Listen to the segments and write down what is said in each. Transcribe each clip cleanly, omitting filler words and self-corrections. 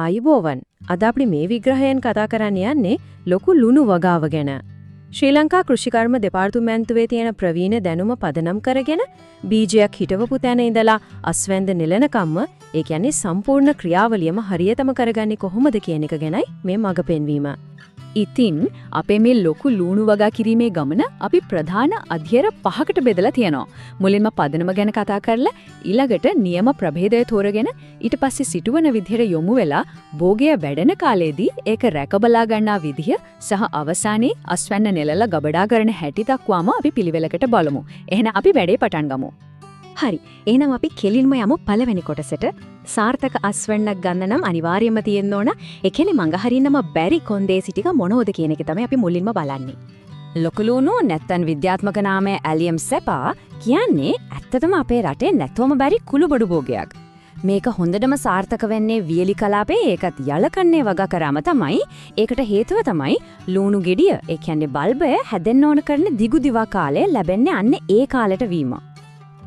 ආයුබෝවන්. අද අපි මේ විග්‍රහයෙන් කතා කරන්න යන්නේ ලොකු ලුණු වගාව ගැන. ශ්‍රී ලංකා කෘෂිකර්ම දෙපාර්තමේන්තුවේ තියෙන ප්‍රවීණ දැනුම පදනම් කරගෙන බීජයක් හිටවපු තැන ඉඳලා අස්වැන්ද නෙලනකම්ම ඒ කියන්නේ සම්පූර්ණ ක්‍රියාවලියම හරියටම කරගන්නේ කොහොමද කියන එක ගැනයි මේ මඟ පෙන්වීම. ඉතින් අපේ මේ ලොකු ලුණු වගා කිරීමේ ගමන අපි ප්‍රධාන අධ්‍යයන 5කට බෙදලා තියෙනවා. මුලින්ම පදනම ගැන කතා කරලා ඊළඟට නියම ප්‍රභේදය තෝරගෙන ඊට පස්සේ සිටුවන විදිහට යොමු වෙලා භෝගය වැඩෙන කාලෙදී ඒක රැකබලා ගන්නා විදිහ සහ අවසානයේ අස්වැන්න නෙලලා ගබඩා කරන හැටි දක්වාම අපි පිළිවෙලකට බලමු. එහෙනම් අපි වැඩේ පටන් ගමු. හරි. එහෙනම් අපි කෙලින්ම යමු පළවෙනි කොටසට. සාර්ථක අස්වැන්නක් ගන්න නම් අනිවාර්යයෙන්ම තියෙන්න ඕන. ඒ කියන්නේ මඟ හරින්නම බැරි කොන්දේසි ටික මොනවද කියන එක තමයි අපි මුලින්ම බලන්නේ. ලොකු ලුණු නැත්තන් විද්‍යාත්මක නාමය ඇලියම් සෙපා කියන්නේ ඇත්තටම අපේ රටේ නැතොම බැරි කුළුබඩු භෝගයක්. මේක හොඳටම සාර්ථක වෙන්නේ වියලි කලාපේ ඒකත් යලකන්නේ වගා කරාම තමයි. ඒකට හේතුව තමයි ලුණු ගෙඩිය. ඒ කියන්නේ බල්බය හැදෙන්න ඕන කරන දිගු දිවා කාලය ලැබෙන්නේ අන්න ඒ කාලෙට වීම.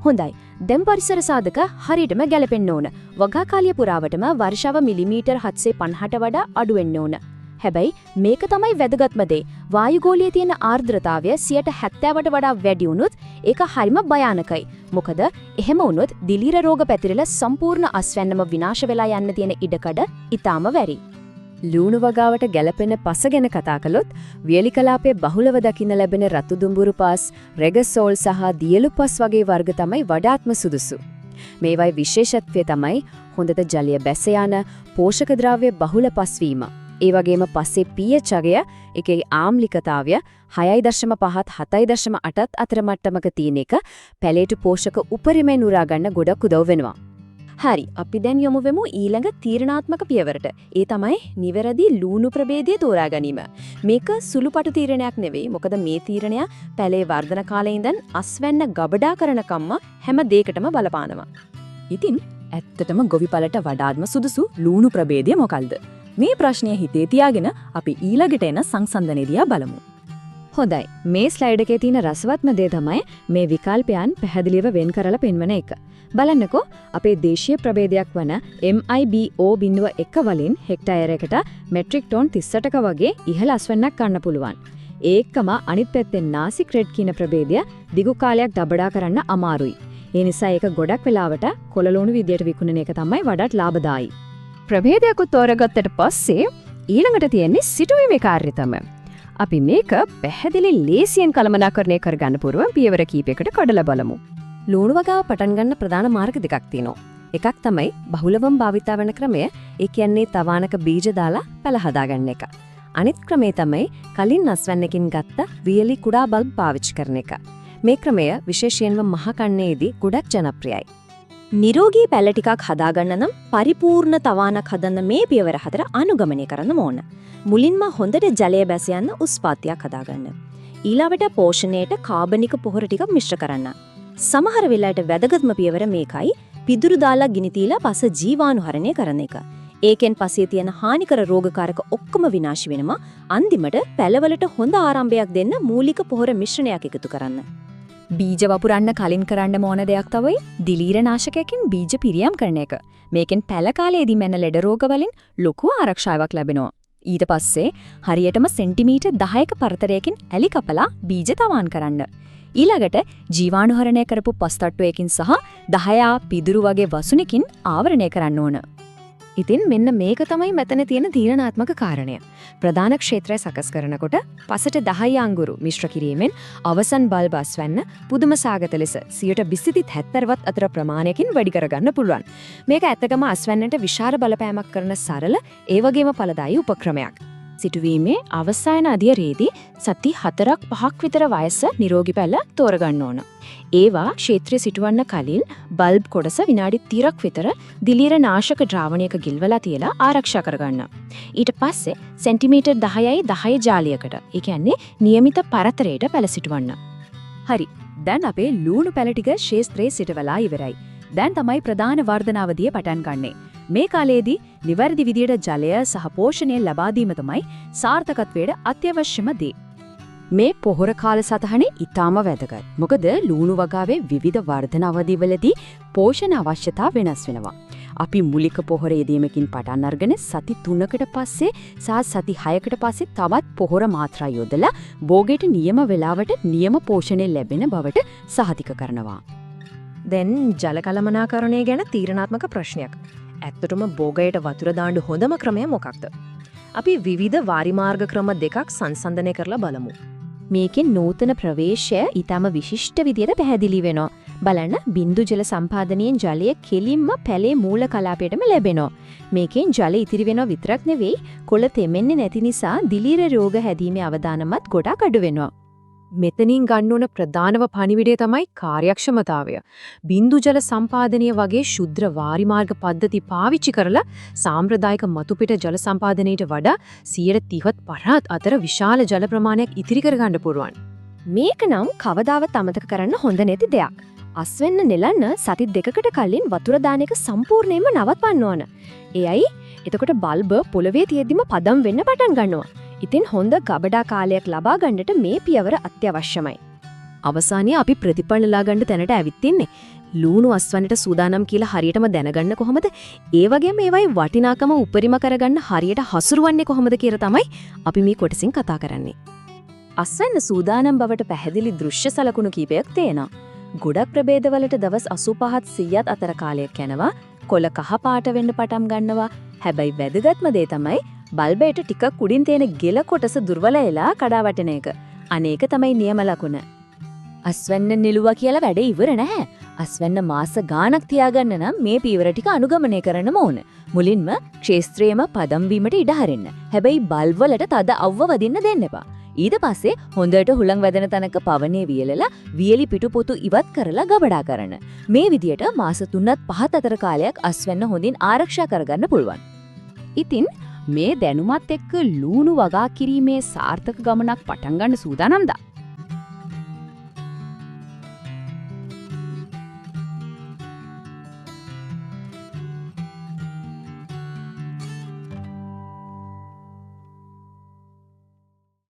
හොඳයි. දැන් පරිසර සාධක හරියටම ගැලපෙන්න ඕන. වගා කාලය පුරාවටම වර්ෂාව මිලිමීටර් 750ට වඩා අඩු වෙන්න ඕන. හැබැයි මේක තමයි වැදගත්ම දේ. වායුගෝලයේ තියෙන ආර්ද්‍රතාවය 70%ට වඩා වැඩි වුණොත් ඒක හරිම භයානකයි. මොකද එහෙම වුණොත් දිලීර රෝග පැතිරෙලා සම්පූර්ණ අස්වැන්නම විනාශ වෙලා යන්න තියෙන ඉඩකඩ ඊටාම වැඩි. ලුණු වගාවට ගැලපෙන පස ගැන කතා කළොත් වියලි කලාපයේ බහුලව දකින්න ලැබෙන රතු දුඹුරු පස්, රෙගසෝල් සහ දියලු පස් වගේ වර්ග තමයි වඩාත්ම සුදුසු. මේවයි විශේෂත්වය තමයි හොඳට ජලය බැස යන පෝෂක ද්‍රව්‍ය බහුල පස් වීම. ඒ වගේම පස්සේ pH අගය, ඒකේ ආම්ලිකතාවය 6.5ත් 7.8ත් අතර මට්ටමක තියෙන එක පැලේට පෝෂක උපරිමයෙන් උරා ගන්න ගොඩක් උදව් වෙනවා. හරි, අපි දැන් යමු වෙමු ඊළඟ තීරණාත්මක පියවරට. ඒ තමයි නිවැරදි ලුණු ප්‍රභේදය තෝරා ගැනීම. මේක සුළුපටු තීරණයක් නෙවෙයි. මොකද මේ තීරණය පැලේ වර්ධන කාලේ ඉඳන් අස්වැන්න ගබඩා කරනකම්ම හැම දෙයකටම බලපානවා. ඉතින් ඇත්තටම ගොවිපලට වඩාත්ම සුදුසු ලුණු ප්‍රභේදය මොකක්ද? මේ ප්‍රශ්නය හිතේ තියාගෙන අපි ඊළඟට එන සංසන්දනයේදී බලමු. හොඳයි. මේ ස්ලයිඩ් එකේ තියෙන රසවත්ම දේ තමයි මේ විකල්පයන් පැහැදිලිව වෙන් කරලා පෙන්වන එක. බලන්නකෝ අපේ දේශීය ප්‍රභේදයක් වන MIBO.1 වලින් හෙක්ටයරයකට මෙට්‍රික් ටොන් 38ක වගේ ඉහළ අස්වැන්නක් ගන්න පුළුවන්. ඒකම අනිත් පැත්තෙන් නාසික් රෙඩ් කියන ප්‍රභේදය දිගු කාලයක් දබඩා කරන්න අමාරුයි. ඒ නිසා ඒක ගොඩක් වෙලාවට කොළලුණු විදියට විකුණන එක තමයි වඩාත් ලාභදායී. ප්‍රභේදයක් තෝරගත්තට පස්සේ ඊළඟට තියෙන්නේ සිටුවීමේ කාර්යතම. අපි මේක පැහැදිලි ලේසියෙන් කළමනාකරණය කරගන්න පුරුවන් පියවර කීපයකට කඩලා බලමු. ලුණු වගාව පටන් ගන්න ප්‍රධාන මාර්ග දෙකක් තියෙනවා. එකක් තමයි බහුලවම භාවිතා වෙන ක්‍රමය. ඒ කියන්නේ තවානක බීජ දාලා පැල හදාගන්න එක. අනිත් ක්‍රමය තමයි කලින් අස්වැන්නකින් ගත්ත වියලි කුඩා බල්බ් පාවිච්චි කරන එක. මේ ක්‍රමය විශේෂයෙන්ම මහ කන්නේදී ගොඩක් ජනප්‍රියයි. නිරෝගී පැල ටිකක් හදාගන්න නම් පරිපූර්ණ තවානක් හදන්න මේ පියවර 4 අනුගමනය කරන්න ඕන. මුලින්ම හොඳට ජලය බැස යන උස් පාත්‍යයක් හදාගන්න. ඊළඟට පෝෂණයට කාබනික පොහොර ටිකක් මිශ්‍ර කරන්න. සමහර වෙලාවට වැදගත්ම පියවර මේකයි පිදුරු දාලා ගිනි තියලා පස ජීවාණුහරණය කරන එක. ඒකෙන් පස්සේ තියෙන හානිකර රෝගකාරක ඔක්කොම විනාශ වෙනවා. අන්තිමට පැලවලට හොඳ ආරම්භයක් දෙන්න මූලික පොහොර මිශ්‍රණයක් එකතු කරන්න. බීජ වපුරන්න කලින් කරන්න ඕන දෙයක් තමයි දිලීර නාශකයකින් බීජ පිරියම් කරන එක. මේකෙන් පැල කාලයේදී මෙන්න ලෙඩ රෝග වලින් ලොකු ආරක්ෂාවක් ලැබෙනවා. ඊට පස්සේ හරියටම සෙන්ටිමීටර් 10ක පරතරයකින් ඇලි කපලා බීජ තවාන් කරන්න. ඊළඟට ජීවාණුහරණය කරපු පස්තට්ටුවකින් සහ 10 පිදුරු වගේ වසුනකින් ආවරණය කරන්න ඕන. ඉතින් මෙන්න මේක තමයි මෙතන තියෙන තීරණාත්මක කාරණය. ප්‍රධාන ක්ෂේත්‍රය සකස් කරනකොට පසට 10 අංගුරු මිශ්‍ර කිරීමෙන් අවසන් බල්බ අස්වැන්න පුදුම සාගත ලෙස 120-70වත් අතර ප්‍රමාණයකින් වැඩි කරගන්න පුළුවන්. මේක ඇත්තටම අස්වැන්නට විශාල බලපෑමක් කරන සරල ඒ වගේම ඵලදායී උපක්‍රමයක්. සිටුවීමේ අවසාන අධ්‍යයනයේදී සති 4-5ක් විතර වයස නිරෝගී පැල තෝරගන්න ඕන. ඒවා ක්ෂේත්‍රය සිටවන්න කලින් බල්බ් කොටස විනාඩි 30ක් විතර දිලීර නාශක ද්‍රාවණයක ගිල්වලා තියලා ආරක්ෂා කරගන්න. ඊට පස්සේ සෙන්ටිමීටර් 10යි 10 ජාලියකට, ඒ කියන්නේ નિયમિત පරතරයට පැල සිටවන්න. හරි. දැන් අපේ ලුණු පැල ටික ක්ෂේත්‍රයේ සිටවලා ඉවරයි. දැන් තමයි ප්‍රධාන වර්ධනාවදිය පටන් ගන්නෙ. මේ කාලයේදී නිවැරදි විදියට ජලය සහ පෝෂණය ලබා දීම තමයි සාර්ථකත්වයට අත්‍යවශ්‍යම දේ. මේ පොහොර කාල සටහනේ ඊටාම වැදගත්. මොකද ලුණු වගාවේ විවිධ වර්ධන අවධිවලදී පෝෂණ අවශ්‍යතා වෙනස් වෙනවා. අපි මුලික පොහොර යෙදීමකින් පටන් අරගෙන සති 3කට පස්සේ සති 6කට පස්සේ තවත් පොහොර මාත්‍රා යොදලා භෝගයට නියම වේලාවට නියම පෝෂණය ලැබෙන බවට සහතික කරනවා. දැන් ජල කළමනාකරණය ගැන තීරණාත්මක ප්‍රශ්නයක්. ඇත්තටම භෝගයට වතුර දාන්න හොඳම ක්‍රමය මොකක්ද? අපි විවිධ වාරිමාර්ග ක්‍රම දෙකක් සංසන්දනය කරලා බලමු. මේකෙන් නූතන ප්‍රවේශය ඊටම විශිෂ්ට විදියට පැහැදිලි වෙනවා. බලන්න බින්දු ජල සම්පාදනයෙන් ජලය කෙලින්ම පැලේ මූල කලාපයටම ලැබෙනවා. මේකෙන් ජලය ඉතිරි වෙනවා විතරක් නෙවෙයි කොළ තෙමෙන්නේ නැති නිසා දිලීර රෝග හැදීමේ අවදානමත් ගොඩක් අඩු වෙනවා. මෙතනින් ගන්න ඕන ප්‍රධානම පණිවිඩය තමයි කාර්යක්ෂමතාවය. බින්දු ජල සම්පාදනය වගේ ශුද්ධ වාරිමාර්ග පද්ධති පාවිච්චි කරලා සාම්ප්‍රදායික මතුපිට ජල සම්පාදනයට වඩා 30% අතර විශාල ජල ප්‍රමාණයක් ඉතිරි කරගන්න පුළුවන්. මේක නම් කවදාවත් අමතක කරන්න හොඳ නැති දෙයක්. අස්වෙන්න නෙලන්න සති 2කට කලින් වතුර දාන එක සම්පූර්ණයෙන්ම නවත්වන්න ඕන. එයයි එතකොට බල්බ පොළවේ තියෙද්දිම පදම් වෙන්න පටන් ගන්නවා. ඉතින් හොඳ ගබඩා කාලයක් ලබා ගන්නට මේ පියවර අත්‍යවශ්‍යමයි. අවසානයේ අපි ප්‍රතිඵල ලා ගන්න තැනට ඇවිත් ඉන්නේ. ලූණු අස්වැන්නට සූදානම් කියලා හරියටම දැනගන්න කොහොමද? ඒ වගේම ඒවයි වටිනාකම උපරිම කරගන්න හරියට හසුරුවන්නේ කොහොමද කියලා තමයි අපි මේ කොටසින් කතා කරන්නේ. අස්වැන්න සූදානම් බවට පැහැදිලි දෘශ්‍ය සලකුණු කීපයක් තියෙනවා. ගොඩක් ප්‍රභේදවලට දවස් 85ත් 100ත් අතර කාලයක් යනවා. කොළ කහ පාට වෙන්න පටන් ගන්නවා. හැබැයි වැදගත්ම දේ තමයි බල්බයට ටිකක් උඩින් තියෙන ගෙල කොටස දුර්වල වෙලා කඩා වැටෙන එක. අනේක තමයි නියම ලකුණ. අස්වැන්න නිලුවා කියලා වැඩ ඉවර නැහැ. අස්වැන්න මාස ගාණක් තියාගන්න නම් මේ පීවර ටික අනුගමනය කරන්නම ඕන. මුලින්ම ක්ෂේත්‍රයේම පදම් වීමට ඉඩ හරින්න. හැබැයි බල්බ් වලට තද අවුව වදින්න දෙන්න එපා. ඊට පස්සේ හොඳට හුලං වැදෙන තැනක පවනේ වියලලා වියලි පිටු පොතු ඉවත් කරලා ගබඩා කරන. මේ විදියට මාස 3ත් 5ත් අතර කාලයක් අස්වැන්න හොඳින් ආරක්ෂා කරගන්න පුළුවන්. ඉතින් මේ දැනුමත් එක්ක ලූණු වගා කිරීමේ සාර්ථක ගමනක් පටන් ගන්න සූදානම්ද?